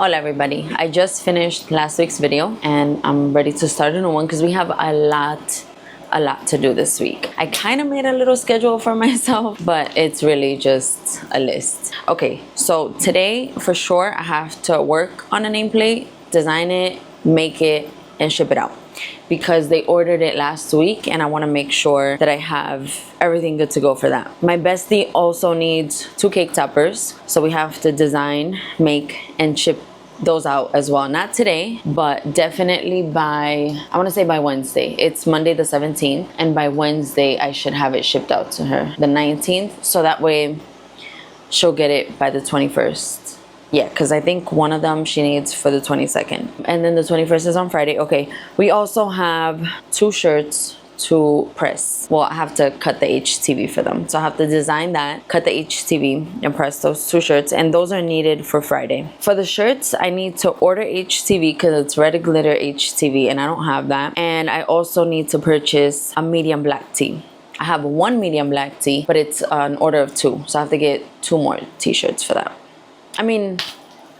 Hola everybody, I just finished last week's video and I'm ready to start a new one because we have a lot to do this week. I kind of made a little schedule for myself, but it's really just a list. Okay, so today for sure I have to work on a nameplate, design it, make it, and ship it out because they ordered it last week and I want to make sure that I have everything good to go for that. My bestie also needs 2 cake toppers, so we have to design, make, and ship those out as well. Not today, but definitely by, I want to say by Wednesday. It's Monday the 17th, and by Wednesday I should have it shipped out to her the 19th, so that way she'll get it by the 21st. Yeah, because I think one of them she needs for the 22nd. And then the 21st is on Friday. Okay, we also have 2 shirts to press. Well, I have to cut the HTV for them. So I have to design that, cut the HTV, and press those 2 shirts. And those are needed for Friday. For the shirts, I need to order HTV because it's red glitter HTV and I don't have that. And I also need to purchase a medium black tee. I have 1 medium black tee, but it's an order of 2. So I have to get 2 more t-shirts for that. I mean,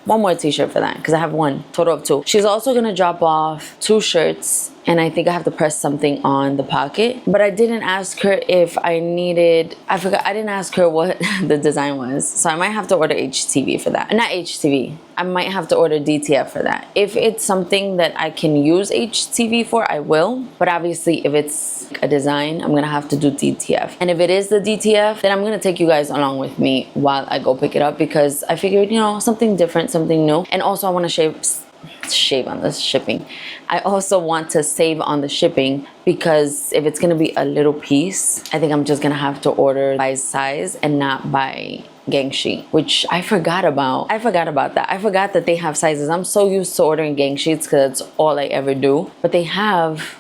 1 more t-shirt for that because I have 1, total of 2. She's also gonna drop off 2 shirts and I think I have to press something on the pocket. But I didn't ask her if I needed, I didn't ask her what the design was. So I might have to order HTV for that. Not HTV, I might have to order DTF for that. If it's something that I can use HTV for, I will. But obviously if it's a design, I'm gonna have to do DTF. And if it is the DTF, then I'm gonna take you guys along with me while I go pick it up because I figured, you know, something different, something new. And also I wanna shave on the shipping. I also want to save on the shipping because if it's gonna be a little piece, I think I'm just gonna have to order by size and not by gang sheet, which I forgot about. I forgot that they have sizes. I'm so used to ordering gang sheets because that's all I ever do, but they have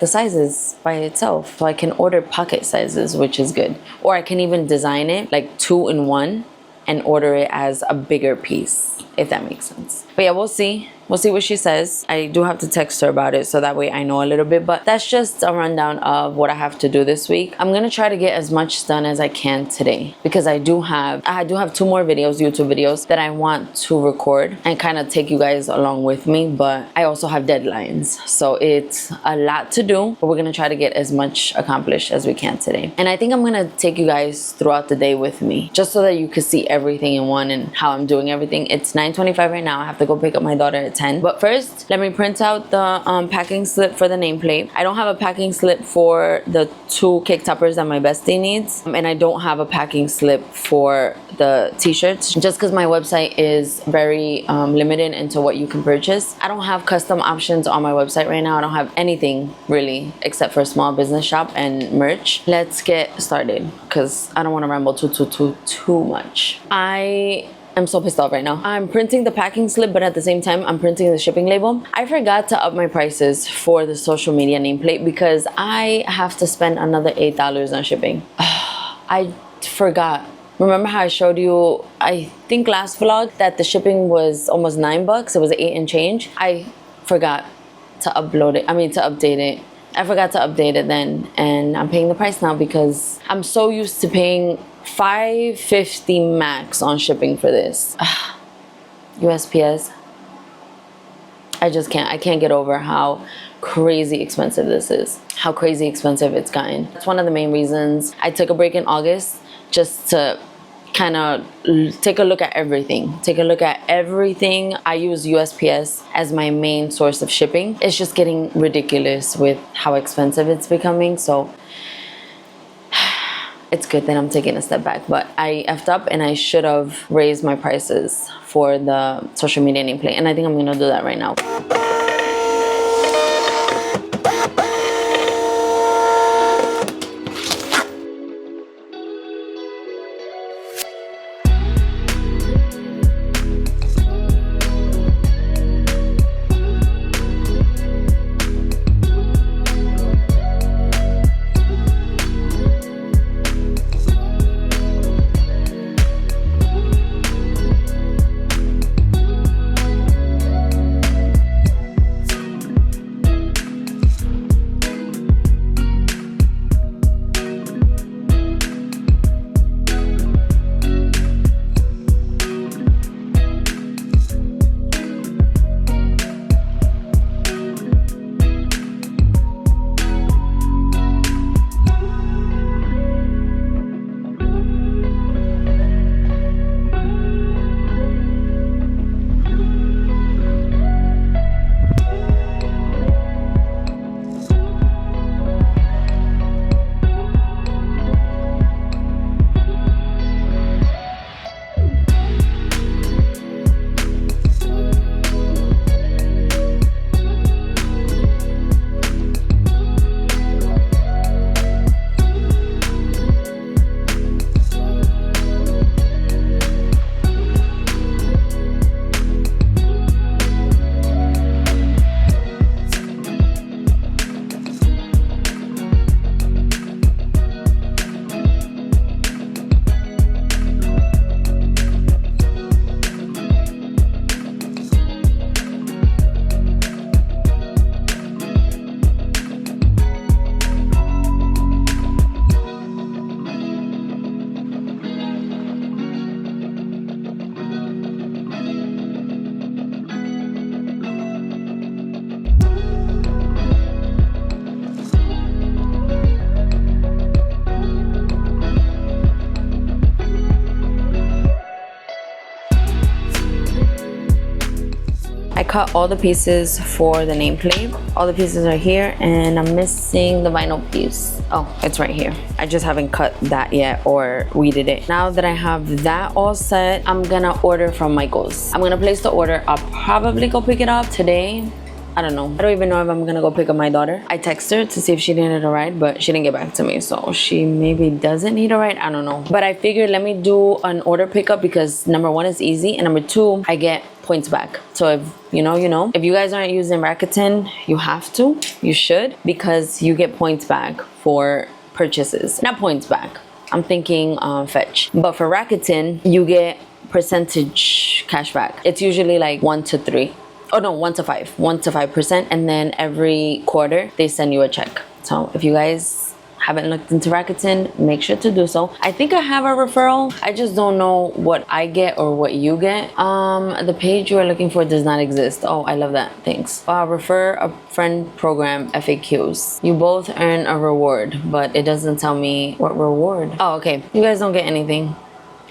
the sizes by itself, so I can order pocket sizes, which is good. Or I can even design it like 2 in 1 and order it as a bigger piece, if that makes sense. But yeah, we'll see what she says. I do have to text her about it so that way I know a little bit, but that's just a rundown of what I have to do this week. I'm gonna try to get as much done as I can today because I do have 2 more videos, YouTube videos, that I want to record and kind of take you guys along with me, but I also have deadlines, so it's a lot to do, but we're gonna try to get as much accomplished as we can today. And I think I'm gonna take you guys throughout the day with me just so that you can see everything in one and how I'm doing everything. It's 9:25 right now. I have to go pick up my daughter at 10. But first, let me print out the packing slip for the nameplate. I don't have a packing slip for the 2 cake toppers that my bestie needs. And I don't have a packing slip for the t-shirts just because my website is very limited into what you can purchase. I don't have custom options on my website right now. I don't have anything really except for a small business shop and merch. Let's get started because I don't want to ramble too much. I'm so pissed off right now. I'm printing the packing slip, but at the same time, I'm printing the shipping label. I forgot to up my prices for the social media nameplate because I have to spend another $8 on shipping. I forgot. Remember how I showed you, I think last vlog, that the shipping was almost $9. It was 8 and change. I forgot to update it. I forgot to update it then, and I'm paying the price now because I'm so used to paying $5.50 max on shipping for this. USPS. I can't get over how crazy expensive this is. How crazy expensive it's gotten. That's one of the main reasons I took a break in August, just to kind of take a look at everything. I use USPS as my main source of shipping. It's just getting ridiculous with how expensive it's becoming, so it's good that I'm taking a step back. But I effed up and I should have raised my prices for the social media nameplate, and I think I'm gonna do that right now. I cut all the pieces for the nameplate. All the pieces are here, and I'm missing the vinyl piece. Oh, it's right here. I just haven't cut that yet or weeded it. Now that I have that all set, I'm gonna order from Michael's. I'm gonna place the order. I'll probably go pick it up today. I don't know. I don't even know if I'm gonna go pick up my daughter. I texted her to see if she needed a ride, but she didn't get back to me. So she maybe doesn't need a ride. I don't know. But I figured let me do an order pickup because number one, it's easy. And number two, I get points back. So if you know. If you guys aren't using Rakuten, you have to. You should, because you get points back for purchases. Not points back. I'm thinking fetch. But for Rakuten, you get percentage cash back. It's usually like 1 to 3. Oh no, 1 to 5. 1 to 5%. And then every quarter, they send you a check. So if you guys haven't looked into Rakuten, make sure to do so. I think I have a referral. I just don't know what I get or what you get. The page you are looking for does not exist. Oh, I love that. Thanks. Refer a friend program FAQs. You both earn a reward, but it doesn't tell me what reward. Oh, okay. You guys don't get anything.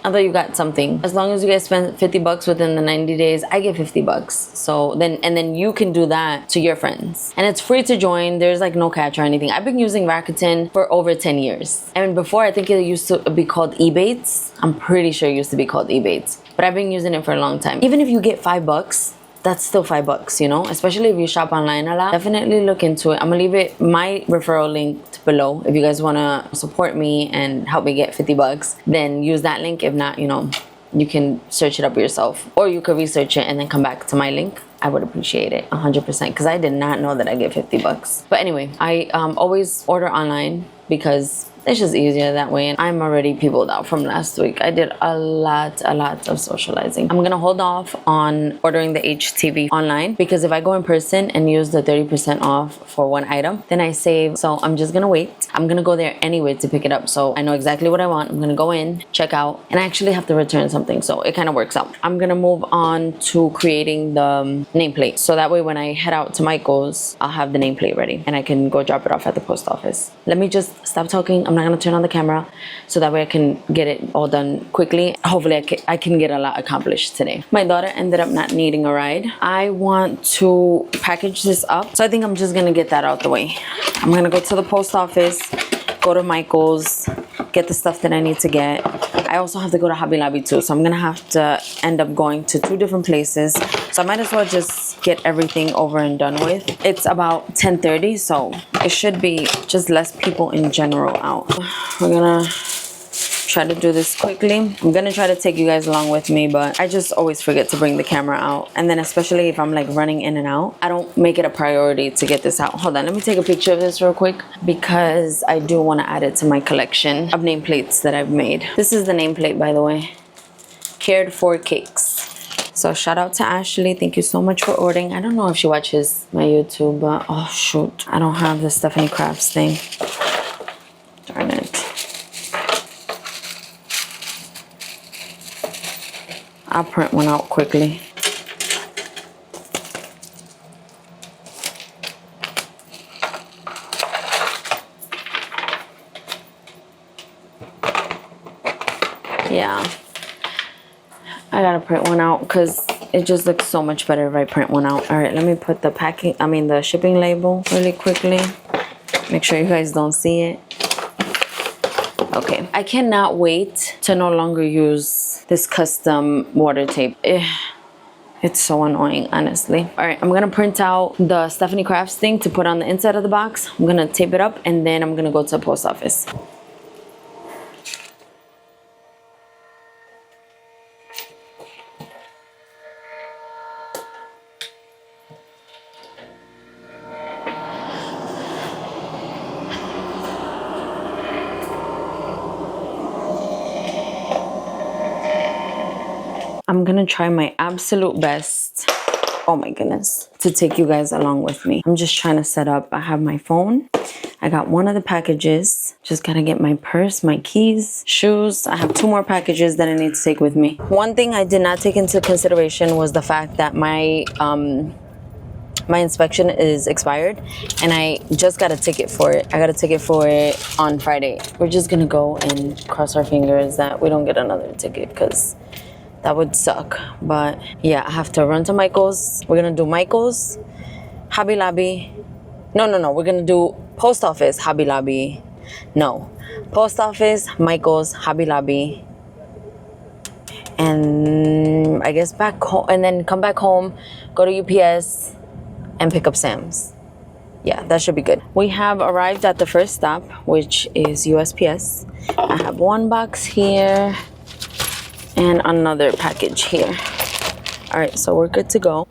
I thought you got something. As long as you guys spend $50 within the 90 days, I get $50. So then you can do that to your friends. And it's free to join. There's like no catch or anything. I've been using Rakuten for over 10 years. And before, I think it used to be called Ebates. I'm pretty sure it used to be called Ebates. But I've been using it for a long time. Even if you get $5, that's still $5, you know, especially if you shop online a lot. Definitely look into it. I'm gonna leave my referral link below. If you guys want to support me and help me get $50, then use that link. If not, you know, you can search it up yourself, or you could research it and then come back to my link. I would appreciate it 100%, because I did not know that I get $50. But anyway, I always order online because it's just easier that way. And I'm already peopled out from last week. I did a lot of socializing. I'm gonna hold off on ordering the HTV online, because if I go in person and use the 30% off for one item, then I save. So I'm just gonna wait. I'm gonna go there anyway to pick it up, so I know exactly what I want. I'm gonna go in, check out, and I actually have to return something, so it kind of works out. I'm gonna move on to creating the nameplate, so that way when I head out to Michael's, I'll have the nameplate ready and I can go drop it off at the post office. Let me just stop talking. I'm not gonna turn on the camera, so that way I can get it all done quickly. Hopefully I can get a lot accomplished today. My daughter ended up not needing a ride. I want to package this up, so I think I'm just gonna get that out the way. I'm gonna go to the post office, go to Michael's, get the stuff that I need to get. I also have to go to Hobby Lobby too, so I'm gonna have to end up going to 2 different places. So I might as well just get everything over and done with. It's about 10:30, so it should be just less people in general out. We're gonna try to do this quickly. I'm gonna try to take you guys along with me, but I just always forget to bring the camera out. And then especially if I'm like running in and out, I don't make it a priority to get this out. Hold on, let me take a picture of this real quick, because I do want to add it to my collection of nameplates that I've made. This is the nameplate, by the way. Cared for Cakes. So shout out to Ashley. Thank you so much for ordering. I don't know if she watches my YouTube, but oh shoot, I don't have the Steffany Crafts thing. Darn it. I'll print one out quickly. Yeah, I gotta print one out because it just looks so much better if I print one out. All right, let me put the the shipping label really quickly. Make sure you guys don't see it. Okay, I cannot wait to no longer use this custom water tape. It's so annoying, honestly. All right, I'm gonna print out the Steffany Crafts thing to put on the inside of the box. I'm gonna tape it up, and then I'm gonna go to the post office. I'm gonna try my absolute best, oh my goodness, to take you guys along with me. I'm just trying to set up. I have my phone. I got one of the packages. Just gotta get my purse, my keys, shoes. I have 2 more packages that I need to take with me. One thing I did not take into consideration was the fact that my inspection is expired, and I just got a ticket for it. I got a ticket for it on Friday. We're just gonna go and cross our fingers that we don't get another ticket, because That would suck. But yeah, I have to run to Michael's. We're gonna do Michael's, Hobby Lobby. No. We're gonna do post office, Hobby Lobby. No. Post office, Michael's, Hobby Lobby. And I guess back home, and then come back home, go to UPS, and pick up Sam's. Yeah, that should be good. We have arrived at the first stop, which is USPS. I have one box here and another package here. All right, so we're good to go.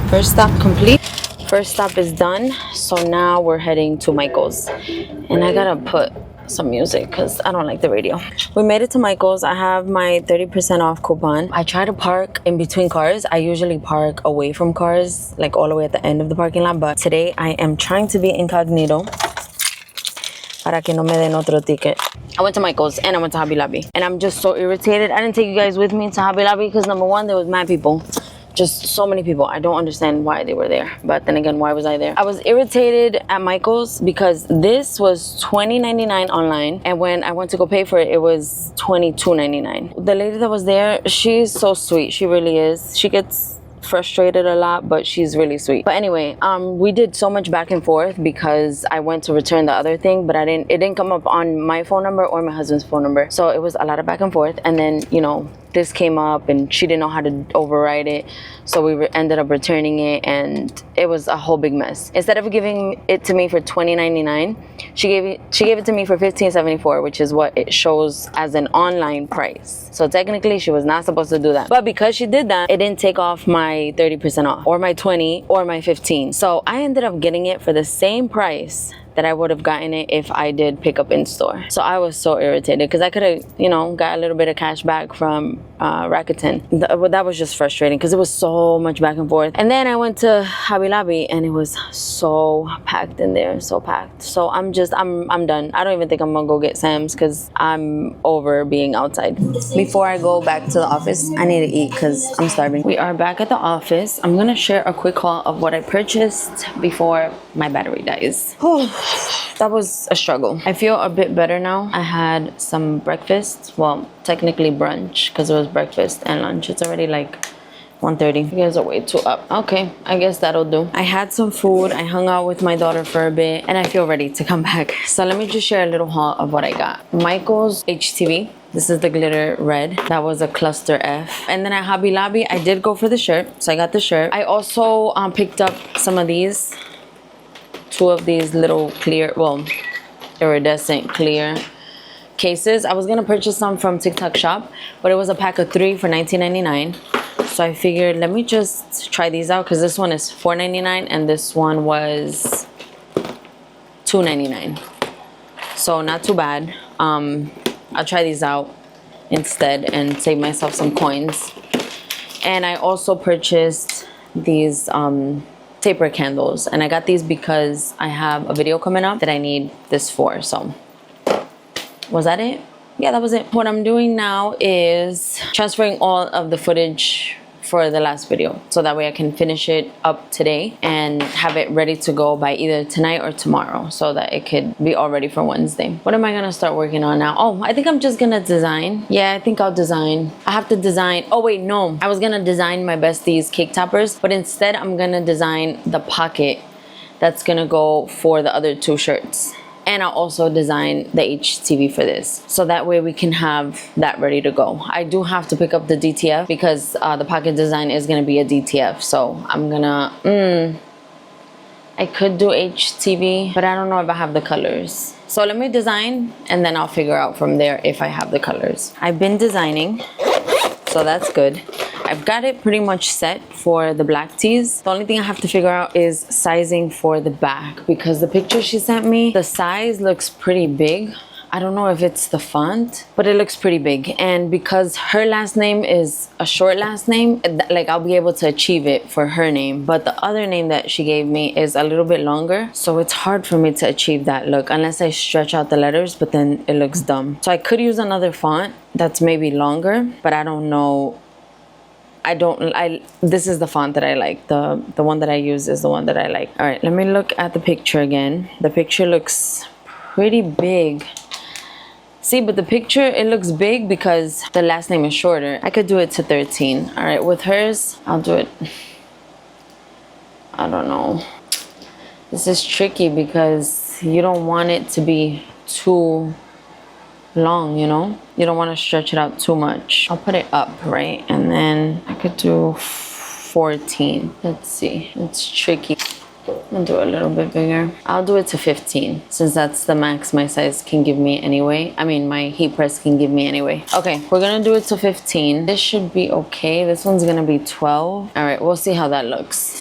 First stop complete. First stop is done. So now we're heading to Michael's. And I gotta put some music because I don't like the radio. We made it to Michael's. I have my 30% off coupon. I try to park in between cars. I usually park away from cars, like all the way at the end of the parking lot. But today I am trying to be incognito para que no me den otro ticket. I went to Michael's and I went to Hobby Lobby. And I'm just so irritated. I didn't take you guys with me to Hobby Lobby because number one, there was mad people. Just so many people. I don't understand why they were there. But then again, why was I there? I was irritated at Michael's because this was $20.99 online. And when I went to go pay for it, it was $22.99. The lady that was there, she's so sweet. She really is. She gets frustrated a lot, but she's really sweet. But anyway, we did so much back and forth because I went to return the other thing, but it didn't come up on my phone number or my husband's phone number. So it was a lot of back and forth. And then, you know, this came up and she didn't know how to override it, so we ended up returning it, and it was a whole big mess. Instead of giving it to me for $20.99, she gave it to me for $15.74, which is what it shows as an online price. So technically she was not supposed to do that, but because she did that, it didn't take off my 30% off or my 20 or my 15. So I ended up getting it for the same price that I would have gotten it if I did pick up in store. So I was so irritated because I could have, you know, got a little bit of cash back from Rakuten. That was just frustrating because it was so much back and forth. And then I went to Hobby Lobby and it was so packed in there, so packed. So I'm done. I don't even think I'm gonna go get Sam's because I'm over being outside. Before I go back to the office, I need to eat because I'm starving. We are back at the office. I'm gonna share a quick haul of what I purchased before my battery dies. That was a struggle. I feel a bit better now. I had some breakfast, well, technically brunch because it was breakfast and lunch. It's already like 1:30. You guys are way too up. Okay, I guess that'll do. I had some food. I hung out with my daughter for a bit and I feel ready to come back. So let me just share a little haul of what I got. Michael's HTV. This is the glitter red. That was a cluster F. And then at Hobby Lobby, I did go for the shirt. So I got the shirt. I also picked up some of these. Two of these little clear, well, iridescent clear cases. I was gonna purchase some from TikTok shop, but it was a pack of 3 for $19.99. So I figured, let me just try these out because this one is $4.99 and this one was $2.99. So not too bad. I'll try these out instead and save myself some coins. And I also purchased these taper candles, and I got these because I have a video coming up that I need this for. So was that it? Yeah, that was it. What I'm doing now is transferring all of the footage for the last video so that way I can finish it up today and have it ready to go by either tonight or tomorrow so that it could be all ready for Wednesday. What am I gonna start working on now? Oh, I think I'm just gonna design. Yeah, I think I'll design. I have to design. Oh wait, no. I was gonna design my besties cake toppers, but instead I'm gonna design the pocket that's gonna go for the other 2 shirts. And I'll also design the HTV for this. So that way we can have that ready to go. I do have to pick up the DTF because the pocket design is gonna be a DTF. So I'm gonna, I could do HTV, but I don't know if I have the colors. So let me design and then I'll figure out from there if I have the colors. I've been designing, so that's good. I've got it pretty much set for the black tees. The only thing I have to figure out is sizing for the back because the picture she sent me, the size looks pretty big. I don't know if it's the font, but it looks pretty big. And because her last name is a short last name, like I'll be able to achieve it for her name. But the other name that she gave me is a little bit longer. So it's hard for me to achieve that look unless I stretch out the letters, but then it looks dumb. So I could use another font that's maybe longer, but I don't know I don't, this is the font that I like. The one that I use is the one that I like. All right, let me look at the picture again. The picture looks pretty big. See, but the picture, it looks big because the last name is shorter. I could do it to 13. All right, with hers, I'll do it. I don't know. This is tricky because you don't want it to be too long, you know? You don't want to stretch it out too much. I'll put it up, right? And then I could do 14. Let's see. It's tricky. I'll do a little bit bigger. I'll do it to 15 since that's the max my size can give me anyway. I mean, my heat press can give me anyway. Okay, we're gonna do it to 15. This should be okay. This one's gonna be 12. All right, we'll see how that looks.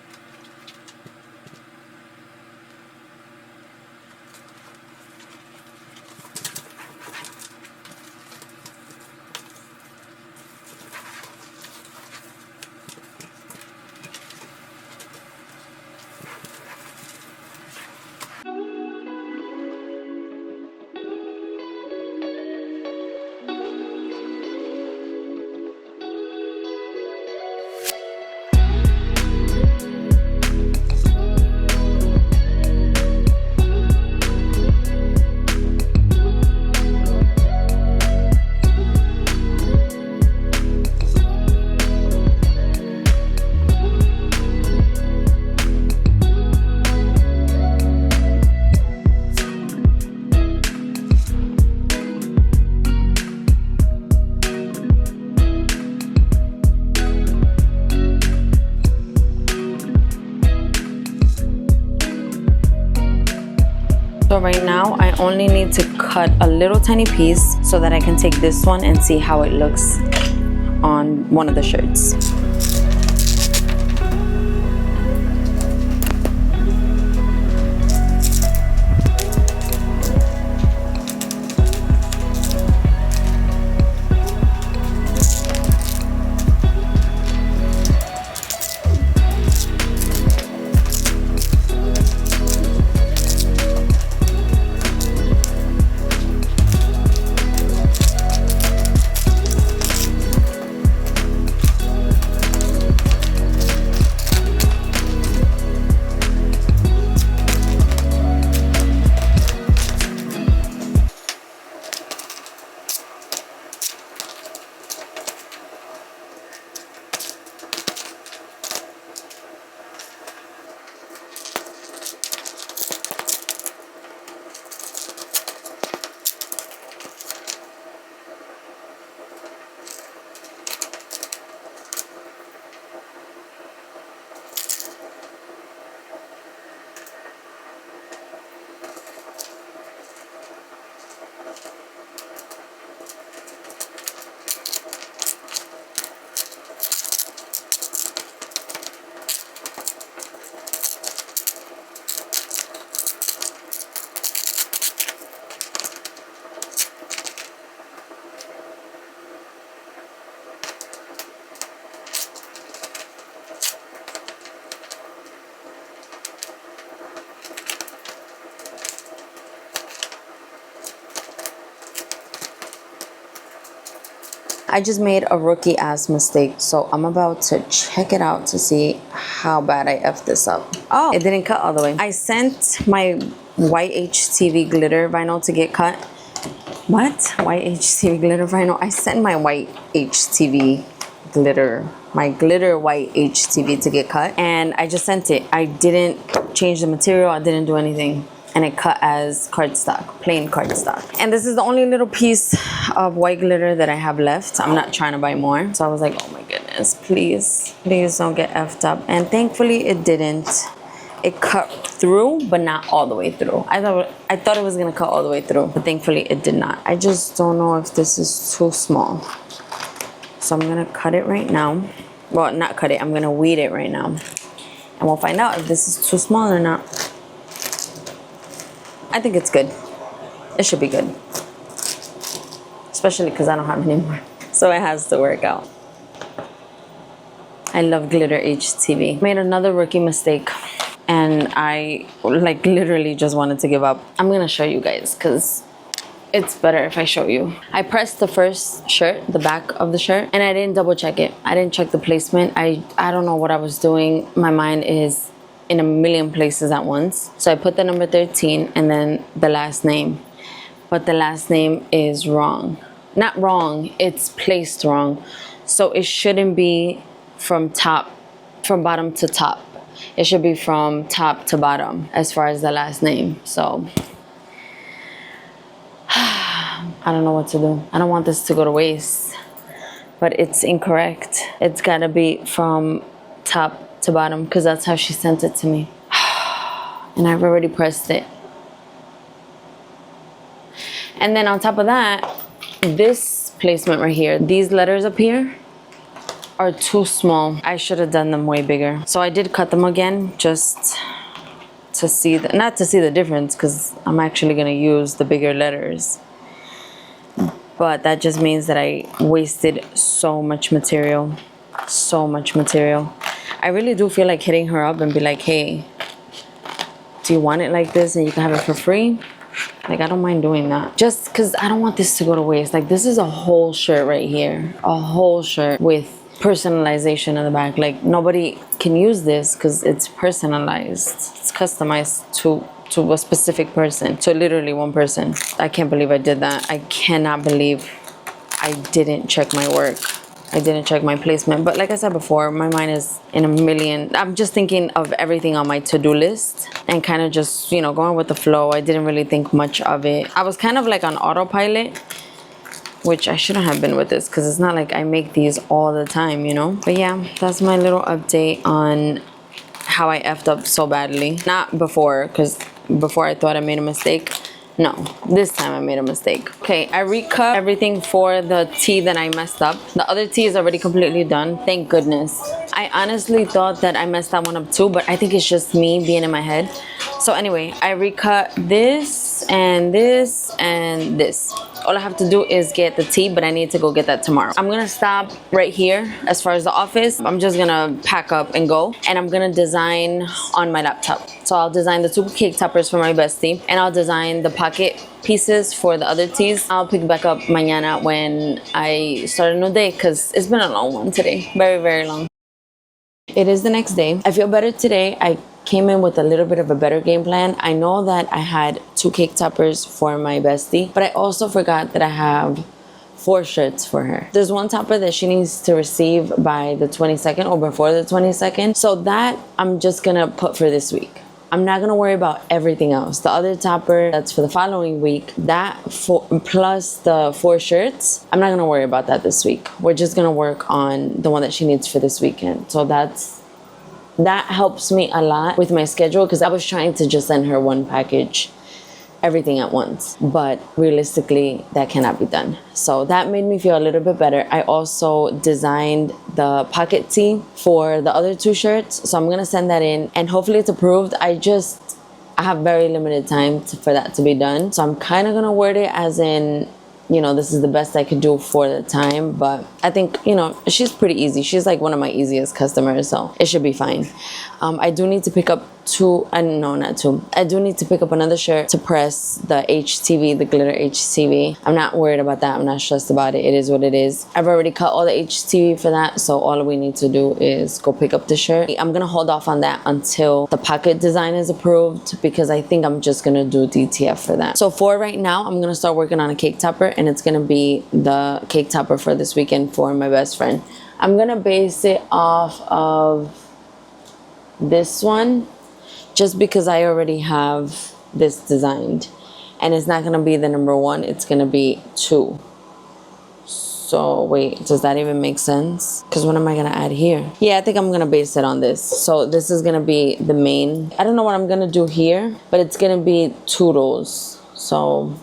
So right now I only need to cut a little tiny piece so that I can take this one and see how it looks on one of the shirts. I just made a rookie ass mistake, so I'm about to check it out to see how bad I effed this up. Oh, it didn't cut all the way. I sent my white HTV glitter vinyl to get cut. What? White HTV glitter vinyl? I sent my white HTV glitter, my glitter white HTV to get cut, and I just sent it. I didn't change the material, I didn't do anything. And it cut as cardstock, plain cardstock. And this is the only little piece of white glitter that I have left. I'm not trying to buy more. So I was like, oh my goodness, please, please don't get effed up. And thankfully it didn't. It cut through, but not all the way through. I thought it was gonna cut all the way through, but thankfully it did not. I just don't know if this is too small. So I'm gonna cut it right now. Well, not cut it, I'm gonna weed it right now. And we'll find out if this is too small or not. I think it's good. It should be good. Especially because I don't have any more. So it has to work out. I love glitter HTV. Made another rookie mistake. And I like literally just wanted to give up. I'm gonna show you guys because it's better if I show you. I pressed the first shirt, the back of the shirt, and I didn't double check it. I didn't check the placement. I don't know what I was doing. My mind is in a million places at once. So I put the number 13 and then the last name. But the last name is wrong. Not wrong, it's placed wrong. So it shouldn't be from bottom to top. It should be from top to bottom as far as the last name. So I don't know what to do. I don't want this to go to waste, but it's incorrect. It's gotta be from top to bottom because that's how she sent it to me. And I've already pressed it. And then on top of that, this placement right here, these letters up here are too small. I should have done them way bigger. So I did cut them again just to see, not to see the difference because I'm actually gonna use the bigger letters. But that just means that I wasted so much material. So much material. I really do feel like hitting her up and be like, hey, do you want it like this and you can have it for free? Like, I don't mind doing that. Just because I don't want this to go to waste. Like, this is a whole shirt right here. A whole shirt with personalization in the back. Like, nobody can use this because it's personalized. It's customized to a specific person, to literally one person. I can't believe I did that. I cannot believe I didn't check my work. I didn't check my placement. But like I said before, my mind is in a million. I'm just thinking of everything on my to-do list and kind of just, you know, going with the flow. I didn't really think much of it. I was kind of like on autopilot, which I shouldn't have been with this because it's not like I make these all the time, you know? But yeah, that's my little update on how I effed up so badly. Not before, because before I thought I made a mistake. No, this time I made a mistake. Okay, I recut everything for the tee that I messed up. The other tee is already completely done, thank goodness. I honestly thought that I messed that one up too, but I think it's just me being in my head. So anyway, I recut this and this and this. All I have to do is get the tee, but I need to go get that tomorrow. I'm gonna stop right here as far as the office. I'm just gonna pack up and go, and I'm gonna design on my laptop. So I'll design the 2 cake toppers for my bestie, and I'll design the pocket pieces for the other tees. I'll pick back up mañana when I start a new day, because it's been a long one today. Very, very long. It is the next day. I feel better today. I came in with a little bit of a better game plan. I know that I had 2 cake toppers for my bestie, but I also forgot that I have 4 shirts for her. There's one topper that she needs to receive by the 22nd or before the 22nd. So that I'm just gonna put for this week. I'm not gonna worry about everything else. The other topper that's for the following week, that plus the 4 shirts, I'm not gonna worry about that this week. We're just gonna work on the one that she needs for this weekend. So that helps me a lot with my schedule, because I was trying to just send her one package, everything at once, but realistically that cannot be done. So that made me feel a little bit better. I also designed the pocket tee for the other 2 shirts, so I'm gonna send that in and hopefully it's approved. I have very limited time for that to be done, so I'm kind of gonna word it as in, you know, this is the best I could do for the time. But I think, you know, she's pretty easy. She's like one of my easiest customers, so it should be fine. I do need to pick up I do need to pick up another shirt to press the HTV, the glitter HTV. I'm not worried about that. I'm not stressed about it. It is what it is. I've already cut all the HTV for that, so all we need to do is go pick up the shirt. I'm gonna hold off on that until the pocket design is approved, because I think I'm just gonna do DTF for that. So for right now, I'm gonna start working on a cake topper, and it's gonna be the cake topper for this weekend for my best friend. I'm gonna base it off of this one, just because I already have this designed, and it's not gonna be the number 1, it's gonna be 2. So wait, does that even make sense? Because what am I gonna add here? Yeah, I think I'm gonna base it on this. So this is gonna be the main. I don't know what I'm gonna do here, but it's gonna be 2 rows. So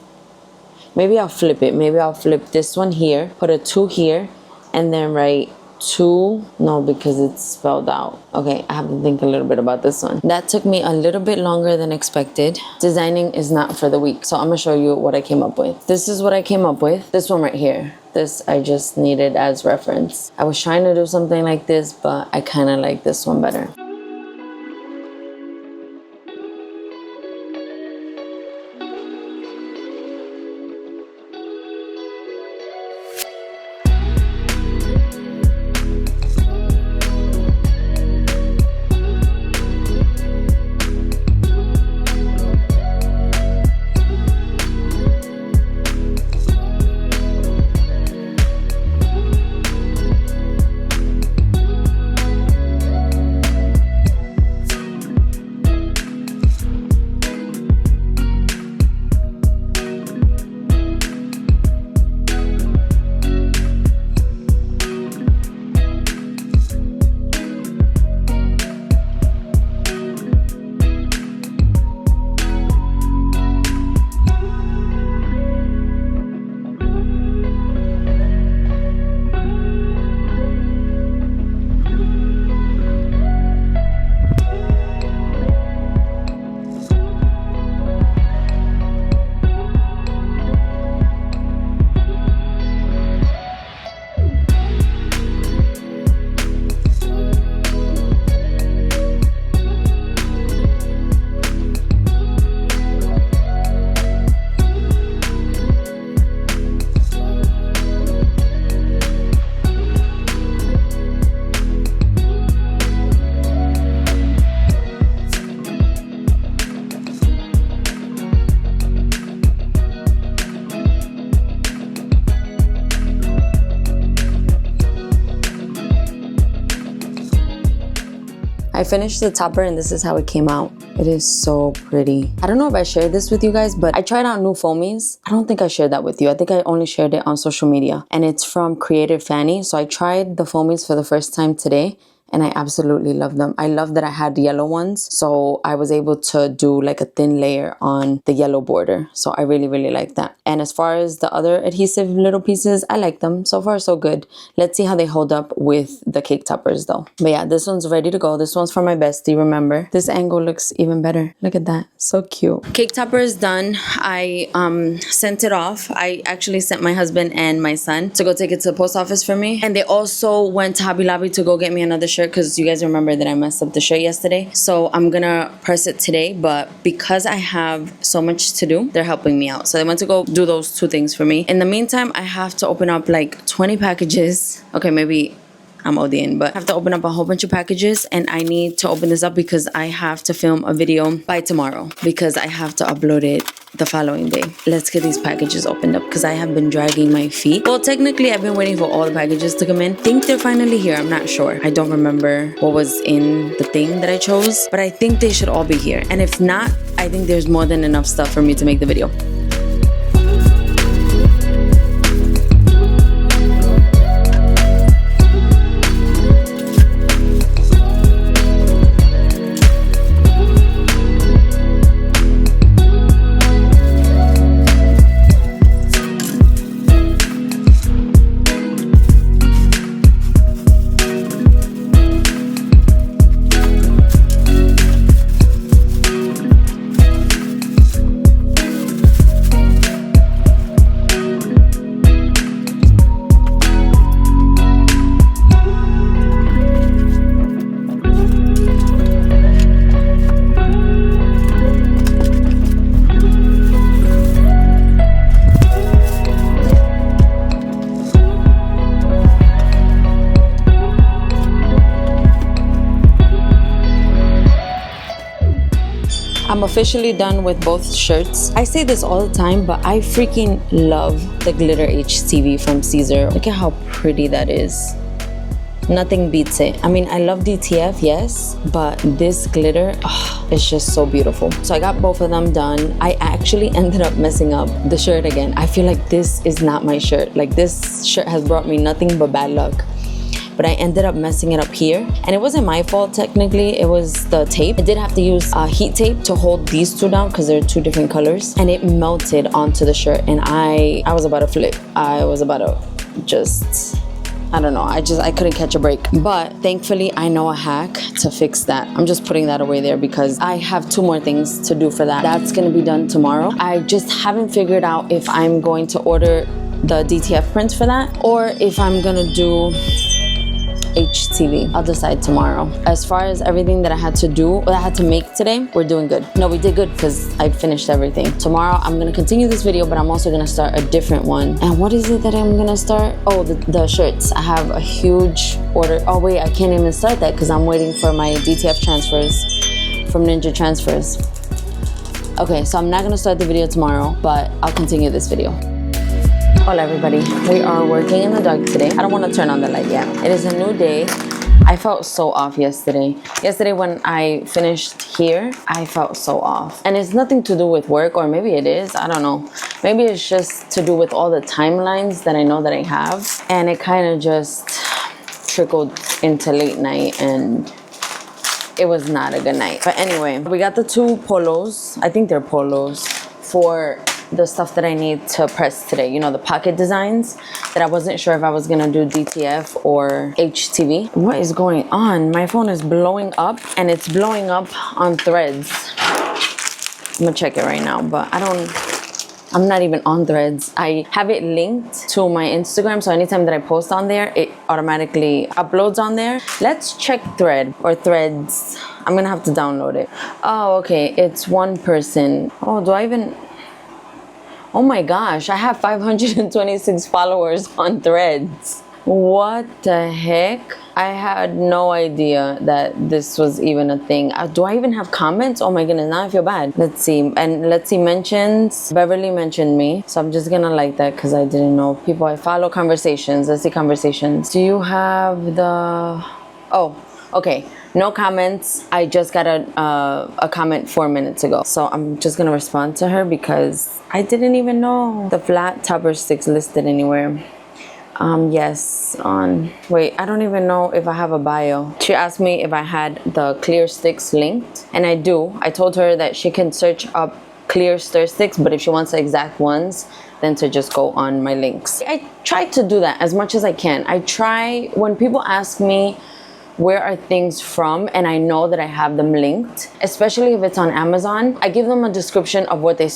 maybe I'll flip it. Maybe I'll flip this one here, put a 2 here, and then write 2. No, because it's spelled out. Okay, I have to think a little bit about this one. That took me a little bit longer than expected. Designing is not for the week, so I'm gonna show you what I came up with. This is what I came up with. This one right here. This I just needed as reference. I was trying to do something like this, but I kind of like this one better. finished the topper and this is how it came out. It is so pretty. I don't know if I shared this with you guys, but I tried out new foamies. I don't think I shared that with you. I think I only shared it on social media, and it's from Creative Fanny. So I tried the foamies for the first time today, and I absolutely love them. I love that I had yellow ones, so I was able to do like a thin layer on the yellow border. So I really, really like that. And as far as the other adhesive little pieces, I like them. So far, so good. Let's see how they hold up with the cake toppers though. But yeah, this one's ready to go. This one's for my bestie, remember? This angle looks even better. Look at that, so cute. Cake topper is done. I sent it off. I actually sent my husband and my son to go take it to the post office for me. And they also went to Hobby Lobby to go get me another shirt, because you guys remember that I messed up the shirt yesterday. So I'm gonna press it today, but because I have so much to do, they're helping me out. So they went to go do those two things for me. In the meantime, I have to open up like 20 packages. Okay, maybe I'm ODing, but I have to open up a whole bunch of packages, and I need to open this up because I have to film a video by tomorrow, because I have to upload it the following day. Let's get these packages opened up because I have been dragging my feet. Well, technically I've been waiting for all the packages to come in. I think they're finally here. I'm not sure. I don't remember what was in the thing that I chose, but I think they should all be here. And if not, I think there's more than enough stuff for me to make the video. I'm officially done with both shirts. I say this all the time, but I freaking love the glitter HTV from Caesar. Look at how pretty that is. Nothing beats it. I mean, I love DTF, yes, but this glitter, it's just so beautiful. So I got both of them done. I actually ended up messing up the shirt again. I feel like this is not my shirt. Like, this shirt has brought me nothing but bad luck. But I ended up messing it up here, and it wasn't my fault technically. It was the tape. I did have to use heat tape to hold these two down because they're two different colors, and it melted onto the shirt, and I was about to flip. I was about to just, I don't know, I couldn't catch a break. But thankfully I know a hack to fix that. I'm just putting that away there because I have 2 more things to do for that. That's gonna be done tomorrow. I just haven't figured out if I'm going to order the DTF prints for that or if I'm gonna do HTV. I'll decide tomorrow. As far as everything that I had to do, that I had to make today, we're doing good. No, we did good because I finished everything. Tomorrow, I'm gonna continue this video, but I'm also gonna start a different one. And what is it that I'm gonna start? Oh, the shirts. I have a huge order. Oh wait, I can't even start that because I'm waiting for my DTF transfers from Ninja Transfers. Okay, so I'm not gonna start the video tomorrow, but I'll continue this video. Hola everybody, we are working in the dark today. I don't want to turn on the light yet. It is a new day. I felt so off yesterday. Yesterday when I finished here, I felt so off. And it's nothing to do with work, or maybe it is, I don't know. Maybe it's just to do with all the timelines that I know that I have. And it kind of just trickled into late night and it was not a good night. But anyway, we got the 2 polos. I think they're polos for the stuff that I need to press today, you know, the pocket designs that I wasn't sure if I was gonna do DTF or HTV. What is going on? My phone is blowing up and it's blowing up on threads. I'm gonna check it right now, but I'm not even on threads. I have it linked to my Instagram, so anytime that I post on there, it automatically uploads on there. Let's check thread or threads. I'm gonna have to download it. Oh, okay, it's one person. Oh, do I even... Oh my gosh, I have 526 followers on Threads. What the heck? I had no idea that this was even a thing. Do I even have comments? Oh my goodness, now I feel bad. Let's see. And let's see, mentions. Beverly mentioned me. So I'm just gonna like that because I didn't know. People I follow, conversations. Let's see conversations. Do you have the... Oh, okay. No comments. I just got a comment 4 minutes ago, so I'm just gonna respond to her because I didn't even know the flat topper sticks listed anywhere. Yes, wait, I don't even know if I have a bio. She asked me if I had the clear sticks linked, and I do. I told her that she can search up clear stir sticks, but if she wants the exact ones, then to just go on my links. I try to do that as much as I can. I try, when people ask me where are things from and I know that I have them linked, especially if it's on Amazon, I give them a description of what they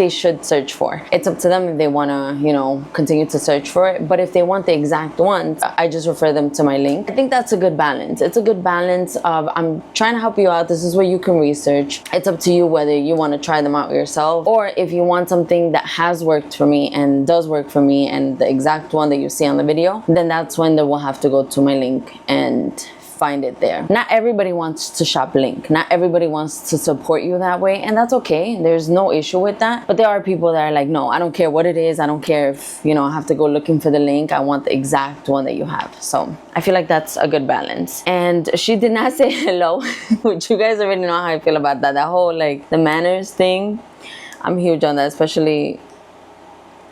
should search for. It's up to them if they want to, you know, continue to search for it. But if they want the exact ones, I just refer them to my link. I think that's a good balance. It's a good balance of, I'm trying to help you out. This is where you can research. It's up to you whether you want to try them out yourself, or if you want something that has worked for me and does work for me and the exact one that you see on the video, then that's when they will have to go to my link and find it there. Not everybody wants to shop link. Not everybody wants to support you that way, and that's okay. There's no issue with that. But there are people that are like, no, I don't care what it is. I don't care if, you know, I have to go looking for the link. I want the exact one that you have. So I feel like that's a good balance. And she did not say hello, which you guys already know how I feel about that. That whole like the manners thing. I'm huge on that, especially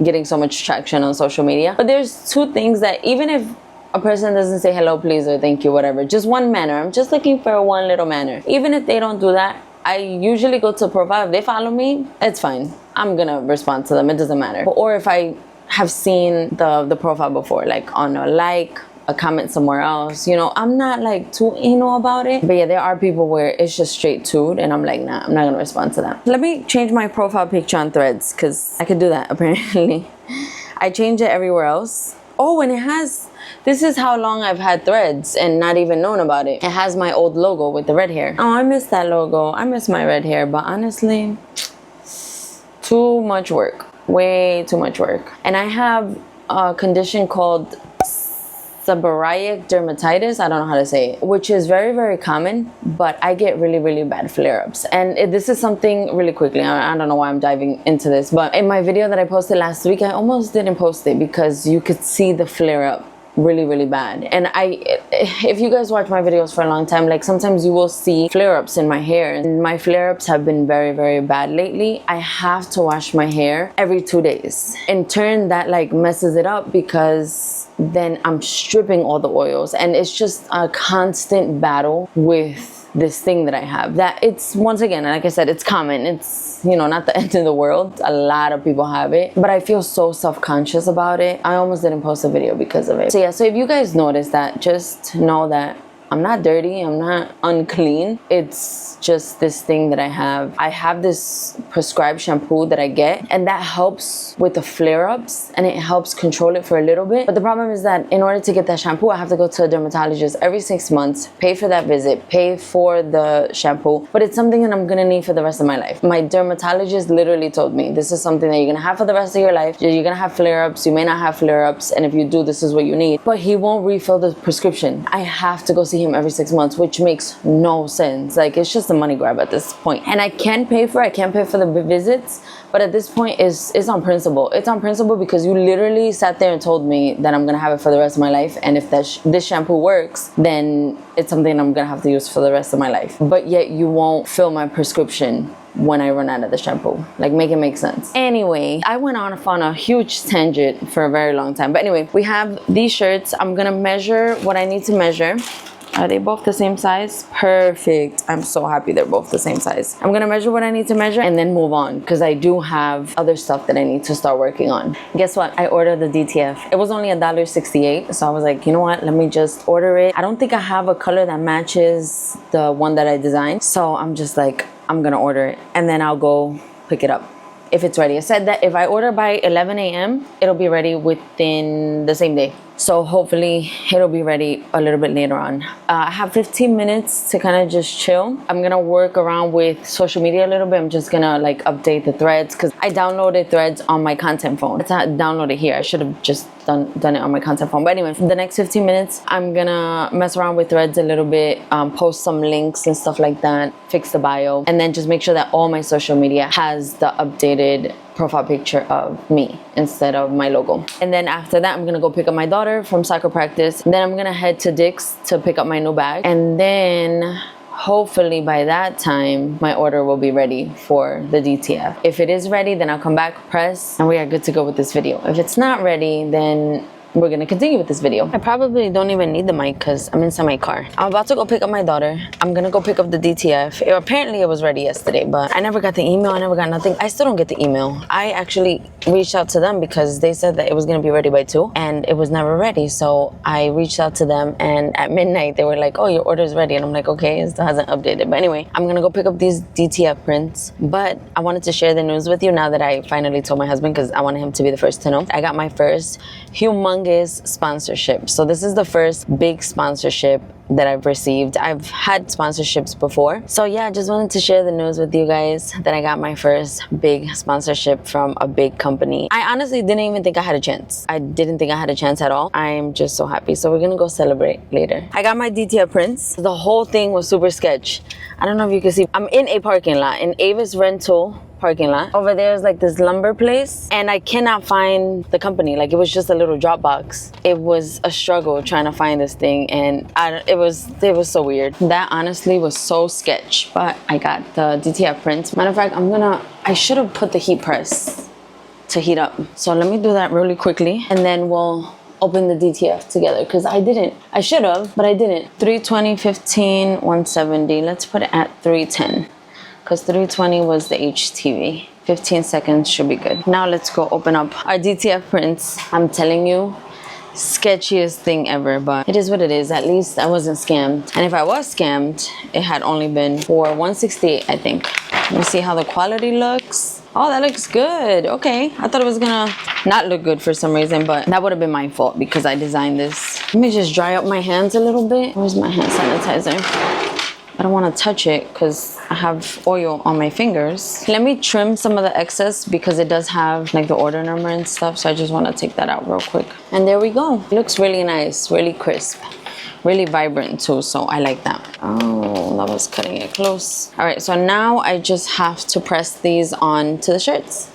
getting so much traction on social media. But there's two things that even if a person doesn't say hello, please, or thank you, whatever, just one manner. I'm just looking for one little manner. Even if they don't do that, I usually go to profile. If they follow me, it's fine. I'm gonna respond to them. It doesn't matter. Or if I have seen the profile before, like on a comment somewhere else, you know, I'm not like too anal about it. But yeah, there are people where it's just straight to, and I'm like, nah, I'm not gonna respond to that. Let me change my profile picture on Threads, because I could do that apparently. I change it everywhere else. Oh, and it has, this is how long I've had Threads and not even known about it. It has my old logo with the red hair. Oh, I miss that logo. I miss my red hair, but honestly, too much work. Way too much work. And I have a condition called seborrheic dermatitis, I don't know how to say it, which is very, very common, but I get really, really bad flare-ups. And this is something really quickly, I don't know why I'm diving into this, but in my video that I posted last week, I almost didn't post it because you could see the flare-up really, really bad. And if you guys watch my videos for a long time, like sometimes you will see flare-ups in my hair, and my flare-ups have been very, very bad lately. I have to wash my hair every 2 days. In turn, that like messes it up because then I'm stripping all the oils, and it's just a constant battle with this thing that I have, that it's, once again, like I said, it's common. It's, you know, not the end of the world. A lot of people have it, but I feel so self-conscious about it. I almost didn't post a video because of it. So yeah, so if you guys notice that, just know that I'm not dirty, I'm not unclean. It's just this thing that I have. I have this prescribed shampoo that I get, and that helps with the flare-ups, and it helps control it for a little bit. But the problem is that in order to get that shampoo, I have to go to a dermatologist every 6 months, pay for that visit, pay for the shampoo. But it's something that I'm gonna need for the rest of my life. My dermatologist literally told me, this is something that you're gonna have for the rest of your life. You're gonna have flare-ups, you may not have flare-ups, and if you do, this is what you need. But he won't refill the prescription. I have to go see him every 6 months, which makes no sense. Like, it's just a money grab at this point. And I can pay for the visits, but at this point it's on principle. It's on principle because you literally sat there and told me that I'm gonna have it for the rest of my life, and if this shampoo works, then it's something I'm gonna have to use for the rest of my life. But yet you won't fill my prescription when I run out of the shampoo. Like, make it make sense. Anyway, I went on a huge tangent for a very long time. But anyway, we have these shirts. I'm gonna measure what I need to measure. Are they both the same size? Perfect. I'm so happy they're both the same size. I'm gonna measure what I need to measure and then move on, because I do have other stuff that I need to start working on. Guess what? I ordered the DTF. It was only $1.68, so I was like, you know what? Let me just order it. I don't think I have a color that matches the one that I designed, so I'm just like, I'm gonna order it and then I'll go pick it up if it's ready. I said that if I order by 11 a.m., it'll be ready within the same day. So hopefully it'll be ready a little bit later on. I have 15 minutes to kind of just chill. I'm gonna work around with social media a little bit. I'm just gonna like update the Threads, because I downloaded Threads on my content phone. It's not downloaded here. I should have just done it on my content phone. But anyway, for the next 15 minutes, I'm gonna mess around with Threads a little bit, post some links and stuff like that, fix the bio, and then just make sure that all my social media has the updated profile picture of me instead of my logo. And then after that, I'm gonna go pick up my daughter from soccer practice. Then I'm gonna head to Dick's to pick up my new bag. And then hopefully by that time, my order will be ready for the DTF. If it is ready, then I'll come back, press, and we are good to go with this video. If it's not ready, then we're gonna continue with this video. I probably don't even need the mic because I'm inside my car. I'm about to go pick up my daughter. I'm gonna go pick up the DTF. Apparently it was ready yesterday, but I never got the email. I never got nothing. I still don't get the email. I actually reached out to them because they said that it was gonna be ready by 2 and it was never ready. So I reached out to them, and at midnight they were like, oh, your order is ready. And I'm like, okay, it still hasn't updated. But anyway, I'm gonna go pick up these DTF prints. But I wanted to share the news with you now that I finally told my husband, because I wanted him to be the first to know. I got my first humongous sponsorship. So this is the first big sponsorship that I've received. I've had sponsorships before. So yeah, I just wanted to share the news with you guys that I got my first big sponsorship from a big company. I honestly didn't even think I had a chance. I didn't think I had a chance at all. I am just so happy. So we're gonna go celebrate later. I got my DTF prints. The whole thing was super sketch. I don't know if you can see. I'm in a parking lot, in Avis Rental parking lot. Over there is like this lumber place, and I cannot find the company. Like, it was just a little drop box. It was a struggle trying to find this thing, and it was so weird. That honestly was so sketch, but I got the DTF prints. Matter of fact, I should have put the heat press to heat up. So let me do that really quickly, and then we'll open the DTF together, because I should have, but I didn't. 320, 15, 170. Let's put it at 310. Because 320 was the HTV. 15 seconds should be good. Now let's go open up our DTF prints. I'm telling you, sketchiest thing ever, but it is what it is. At least I wasn't scammed. And if I was scammed, it had only been for 168, I think. Let me see how the quality looks. Oh, that looks good. Okay, I thought it was gonna not look good for some reason, but that would have been my fault because I designed this. Let me just dry up my hands a little bit. Where's my hand sanitizer? I don't want to touch it because I have oil on my fingers. Let me trim some of the excess because it does have like the order number and stuff. So I just want to take that out real quick. And there we go. It looks really nice, really crisp, really vibrant too. So I like that. Oh, that was cutting it close. All right, so now I just have to press these on to the shirts.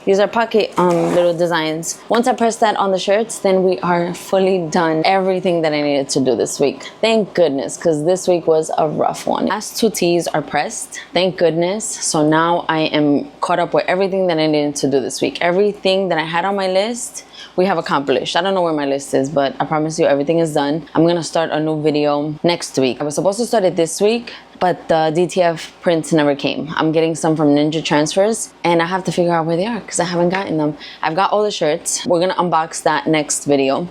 These are pocket little designs. Once I press that on the shirts, then we are fully done. Everything that I needed to do this week. Thank goodness, because this week was a rough one. Last 2 tees are pressed. Thank goodness. So now I am caught up with everything that I needed to do this week. Everything that I had on my list, we have accomplished. I don't know where my list is, but I promise you everything is done. I'm gonna start a new video next week. I was supposed to start it this week, but the DTF prints never came. I'm getting some from Ninja Transfers, and I have to figure out where they are because I haven't gotten them. I've got all the shirts. We're gonna unbox that next video.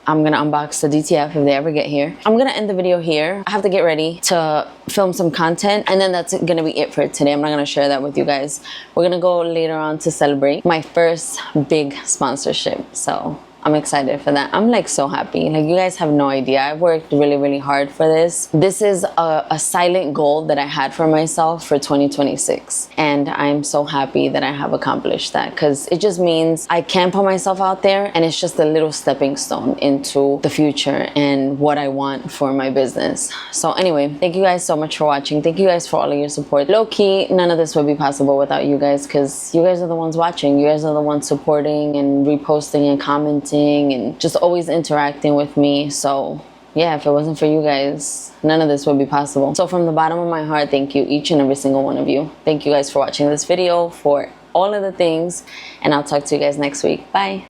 I'm gonna unbox the DTF if they ever get here. I'm gonna end the video here. I have to get ready to film some content, and then that's gonna be it for today. I'm not gonna share that with you guys. We're gonna go later on to celebrate my first big sponsorship. So I'm excited for that. I'm like so happy. Like, you guys have no idea. I worked really, really hard for this. This is a silent goal that I had for myself for 2026. And I'm so happy that I have accomplished that, because it just means I can put myself out there, and it's just a little stepping stone into the future and what I want for my business. So anyway, thank you guys so much for watching. Thank you guys for all of your support. Low key, none of this would be possible without you guys, because you guys are the ones watching. You guys are the ones supporting and reposting and commenting and just always interacting with me. So yeah, if it wasn't for you guys, none of this would be possible. So from the bottom of my heart, thank you, each and every single one of you. Thank you guys for watching this video, for all of the things, and I'll talk to you guys next week. Bye.